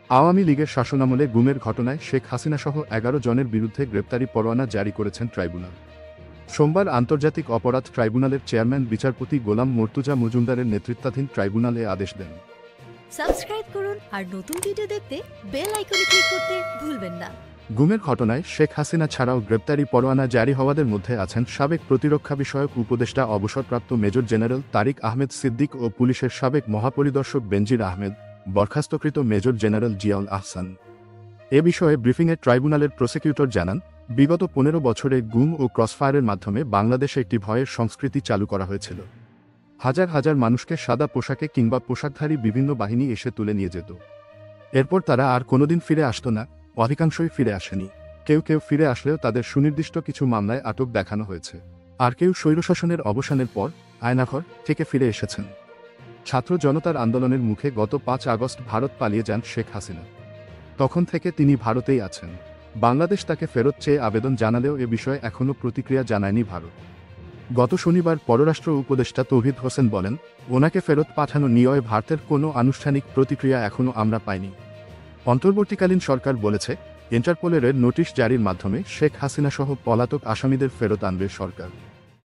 আওয়ামী লীগের শাসনামলে গুমের ঘটনায় শেখ হাসিনাসহ ১১ জনের বিরুদ্ধে গ্রেপ্তারি পরোয়ানা জারি করেছেন ট্রাইব্যুনাল। সোমবার আন্তর্জাতিক অপরাধ ট্রাইব্যুনালের চেয়ারম্যান বিচারপতি গোলাম মর্তুজা মজুমদারের নেতৃত্বাধীন ট্রাইব্যুনাল এ আদেশ দেন। সাবস্ক্রাইব করুন আর নতুন ভিডিও দেখতে বেল আইকনে ক্লিক করতে ভুলবেন না। গুমের ঘটনায় শেখ হাসিনা ছাড়াও গ্রেপ্তারি পরোয়ানা জারি হওয়াদের মধ্যে আছেন সাবেক প্রতিরক্ষা বিষয়ক উপদেষ্টা অবসরপ্রাপ্ত মেজর জেনারেল তারিক আহমেদ সিদ্দিক ও পুলিশের সাবেক মহাপরিদর্শক বেনজির আহমেদ, বরখাস্তকৃত মেজর জেনারেল জিয়াউল আহসান। এ বিষয়ে ব্রিফিংয়ে ট্রাইব্যুনালের প্রসিকিউটর জানান, বিগত ১৫ বছরে গুম ও ক্রসফায়ারের মাধ্যমে বাংলাদেশে একটি ভয়ের সংস্কৃতি চালু করা হয়েছিল। হাজার হাজার মানুষকে সাদা পোশাকে কিংবা পোশাকধারী বিভিন্ন বাহিনী এসে তুলে নিয়ে যেত। এরপর তারা আর কোনোদিন ফিরে আসত না, অধিকাংশই ফিরে আসেনি। কেউ কেউ ফিরে আসলেও তাদের সুনির্দিষ্ট কিছু মামলায় আটক দেখানো হয়েছে। আর কেউ স্বৈরশাসনের অবসানের পর আয়নাঘর থেকে ফিরে এসেছেন। ছাত্র জনতার আন্দোলনের মুখে গত ৫ আগস্ট ভারত পালিয়ে যান শেখ হাসিনা। তখন থেকে তিনি ভারতেই আছেন। বাংলাদেশ তাকে ফেরত চেয়ে আবেদন জানালেও এ বিষয়ে এখনও প্রতিক্রিয়া জানায়নি ভারত। গত শনিবার পররাষ্ট্র উপদেষ্টা তৌহিদ হোসেন বলেন, ওনাকে ফেরত পাঠানো নিয়ে ভারতের কোনো আনুষ্ঠানিক প্রতিক্রিয়া এখনও আমরা পাইনি। অন্তর্বর্তীকালীন সরকার বলেছে, ইন্টারপোলের নোটিশ জারির মাধ্যমে শেখ হাসিনাসহ পলাতক আসামিদের ফেরত আনবে সরকার।